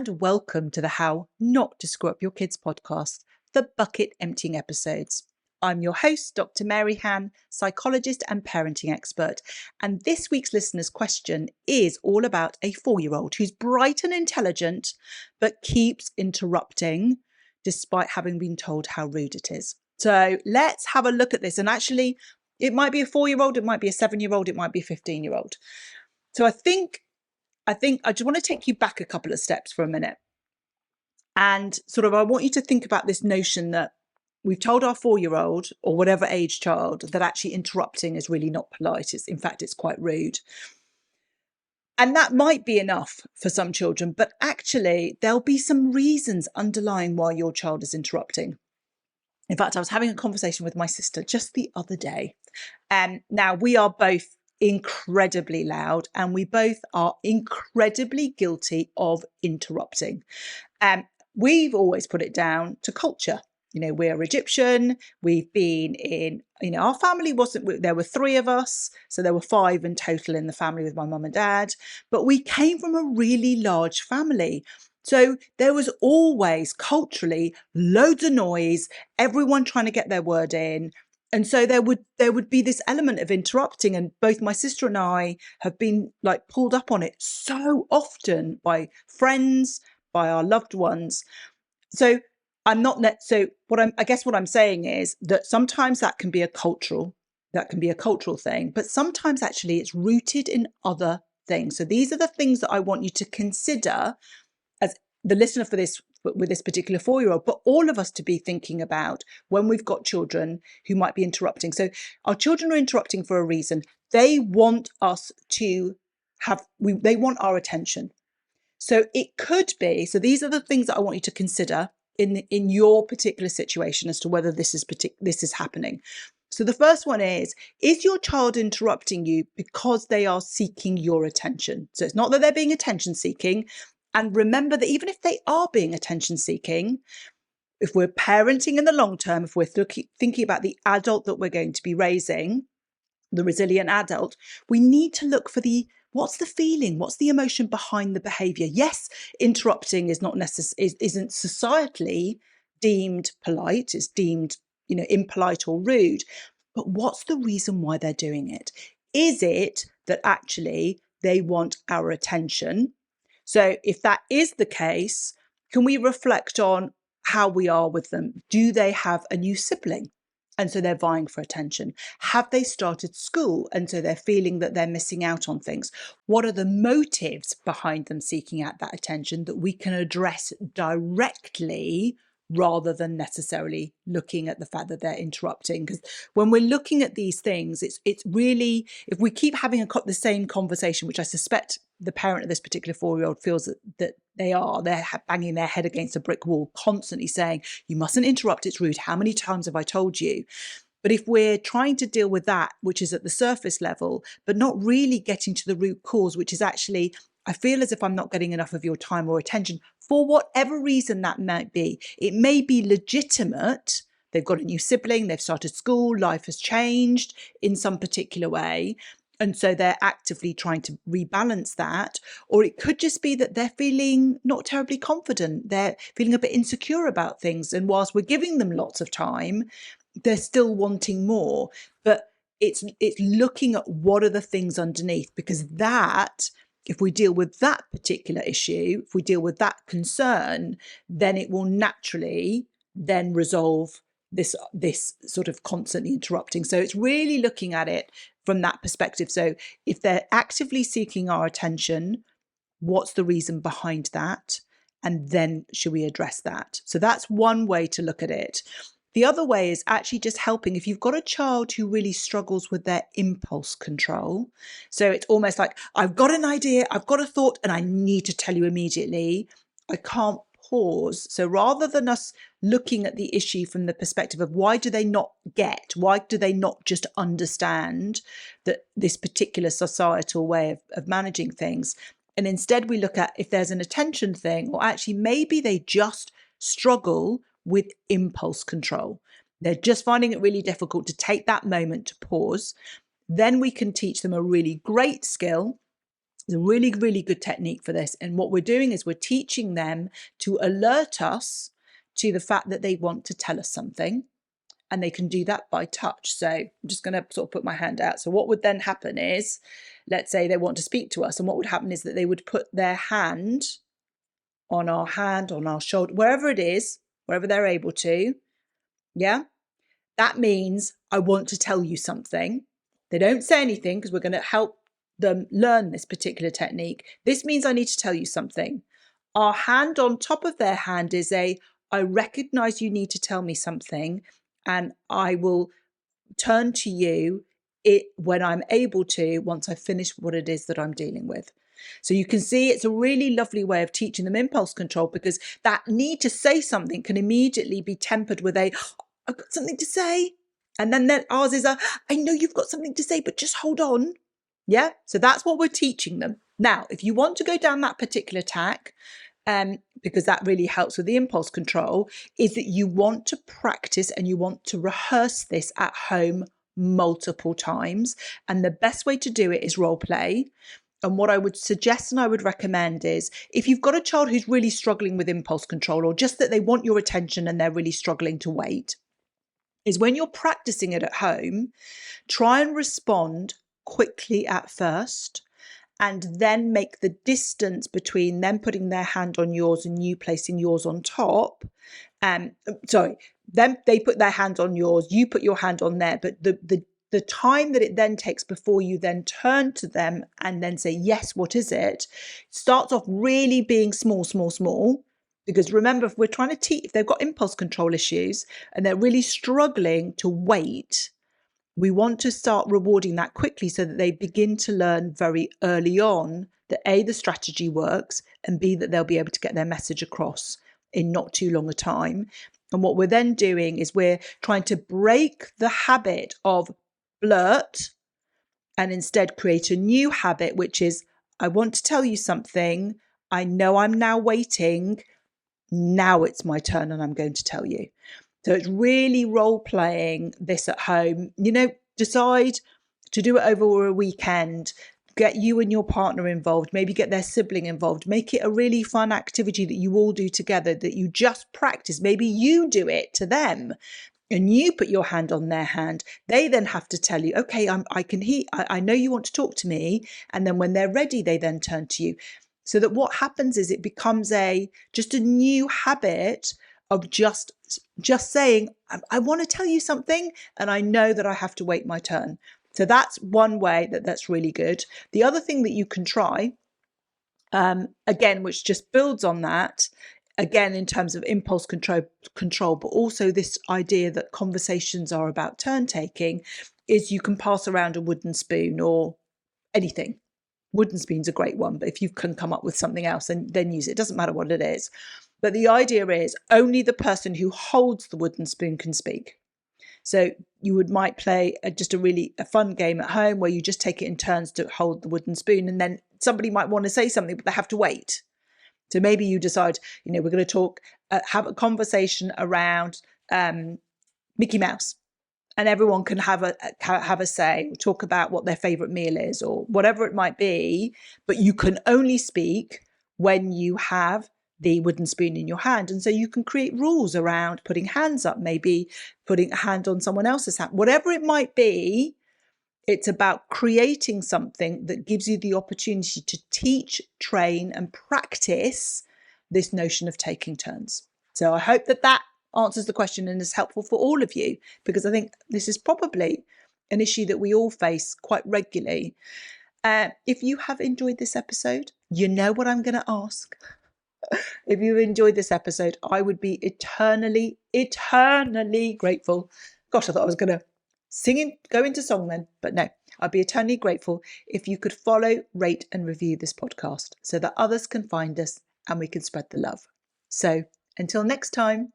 and welcome to the How Not to Screw Up Your Kids podcast, the bucket emptying episodes. I'm your host, Dr Maryhan, psychologist and parenting expert. And this week's listener's question is all about a 4-year-old who's bright and intelligent, but keeps interrupting despite having been told how rude it is. So let's have a look at this. And actually, it might be a 4-year-old, it might be a 7-year-old, it might be a 15-year-old. So I think I just want to take you back a couple of steps for a minute. And I want you to think about this notion that we've told our 4-year-old or whatever age child that actually interrupting is really not polite. In fact, it's quite rude. And that might be enough for some children, but actually there'll be some reasons underlying why your child is interrupting. In fact, I was having a conversation with my sister just the other day. Now we are both incredibly loud and we both are incredibly guilty of interrupting. We've always put it down to culture. We're Egyptian. We've been in, our family there were 3 of us. So there were 5 in total in the family with my mum and dad, but we came from a really large family. So there was always culturally loads of noise, everyone trying to get their word in. And so there would be this element of interrupting, and both my sister and I have been pulled up on it so often by friends, by our loved ones. So what I'm saying is that sometimes that can be a cultural thing, but sometimes actually it's rooted in other things. So these are the things that I want you to consider as the listener with this particular 4-year-old, but all of us to be thinking about when we've got children who might be interrupting. So our children are interrupting for a reason. They want us to they want our attention. So it could be, so these are the things that I want you to consider in your particular situation as to whether this is happening. So the first one is your child interrupting you because they are seeking your attention? So it's not that they're being attention seeking. And remember that even if they are being attention seeking, if we're parenting in the long term, if we're thinking about the adult that we're going to be raising, the resilient adult, we need to look for what's the feeling, what's the emotion behind the behavior. Yes, interrupting isn't societally deemed polite, it's deemed, impolite or rude. But what's the reason why they're doing it? Is it that actually they want our attention? So if that is the case, can we reflect on how we are with them? Do they have a new sibling? And so they're vying for attention. Have they started school? And so they're feeling that they're missing out on things. What are the motives behind them seeking out that attention that we can address directly rather than necessarily looking at the fact that they're interrupting? Because when we're looking at these things, it's really, if we keep having the same conversation, which I suspect the parent of this particular 4-year-old feels that they're banging their head against a brick wall, constantly saying, you mustn't interrupt, it's rude. How many times have I told you? But if we're trying to deal with that, which is at the surface level, but not really getting to the root cause, which is actually, I feel as if I'm not getting enough of your time or attention, for whatever reason that might be. It may be legitimate. They've got a new sibling, they've started school, life has changed in some particular way. And so they're actively trying to rebalance that. Or it could just be that they're feeling not terribly confident. They're feeling a bit insecure about things. And whilst we're giving them lots of time, they're still wanting more. But it's looking at what are the things underneath, because that, if we deal with that particular issue, if we deal with that concern, then it will naturally then resolve this sort of constantly interrupting. So it's really looking at it from that perspective. So if they're actively seeking our attention, what's the reason behind that? And then should we address that? So that's one way to look at it. The other way is actually just helping. If you've got a child who really struggles with their impulse control, so it's almost like, I've got an idea, I've got a thought, and I need to tell you immediately. I can't pause. So rather than us looking at the issue from the perspective of why do they not just understand that this particular societal way of managing things, and instead we look at if there's an attention thing, or actually maybe they just struggle with impulse control. They're just finding it really difficult to take that moment to pause. Then we can teach them a really great skill, It's a really, really good technique for this. And what we're doing is we're teaching them to alert us to the fact that they want to tell us something. And they can do that by touch. So I'm just going to sort of put my hand out. So what would then happen is, let's say they want to speak to us. And what would happen is that they would put their hand, on our shoulder, wherever it is, wherever they're able to. Yeah. That means I want to tell you something. They don't say anything because we're going to help them learn this particular technique. This means I need to tell you something. Our hand on top of their hand is I recognize you need to tell me something, and I will turn to you when I'm able to, once I've finished what it is that I'm dealing with. So you can see it's a really lovely way of teaching them impulse control, because that need to say something can immediately be tempered with I've got something to say. And then ours is I know you've got something to say, but just hold on. Yeah. So that's what we're teaching them. Now, if you want to go down that particular tack, because that really helps with the impulse control, is that you want to practice and you want to rehearse this at home multiple times. And the best way to do it is role play. And what I would suggest and I would recommend is, if you've got a child who's really struggling with impulse control, or just that they want your attention and they're really struggling to wait, is when you're practicing it at home, try and respond quickly at first, and then make the distance between them putting their hand on yours and you placing yours on top. Then they put their hand on yours, you put your hand on there, but the time that it then takes before you then turn to them and then say, yes, what is it? Starts off really being small. Because remember, if we're trying to teach, if they've got impulse control issues and they're really struggling to wait, we want to start rewarding that quickly so that they begin to learn very early on that A, the strategy works, and B, that they'll be able to get their message across in not too long a time. And what we're then doing is we're trying to break the habit of blurt and instead create a new habit, which is, I want to tell you something. I know I'm now waiting. Now it's my turn and I'm going to tell you. So it's really role playing this at home. Decide to do it over a weekend, get you and your partner involved, maybe get their sibling involved, make it a really fun activity that you all do together, that you just practice. Maybe you do it to them and you put your hand on their hand. They then have to tell you, okay, I can hear, I know you want to talk to me. And then when they're ready, they then turn to you. So that what happens is it becomes just a new habit of just saying, I want to tell you something, and I know that I have to wait my turn. So that's one way that's really good. The other thing that you can try, again, which just builds on that, again, in terms of impulse control, but also this idea that conversations are about turn taking, is you can pass around a wooden spoon or anything. Wooden spoon's a great one, but if you can come up with something else, then use it. It doesn't matter what it is. But the idea is only the person who holds the wooden spoon can speak. So you might play a fun game at home where you just take it in turns to hold the wooden spoon, and then somebody might want to say something, but they have to wait. So maybe you decide, we're going to talk, have a conversation around Mickey Mouse. And everyone can have a say, talk about what their favourite meal is or whatever it might be. But you can only speak when you have the wooden spoon in your hand. And so you can create rules around putting hands up, maybe putting a hand on someone else's hand, whatever it might be. It's about creating something that gives you the opportunity to teach, train and practice this notion of taking turns. So I hope that answers the question and is helpful for all of you, because I think this is probably an issue that we all face quite regularly. If you have enjoyed this episode, you know what I'm going to ask. If you enjoyed this episode, I would be eternally grateful. Gosh, I thought I was going to go into song then, but no, I'd be eternally grateful if you could follow, rate and review this podcast so that others can find us and we can spread the love. So until next time.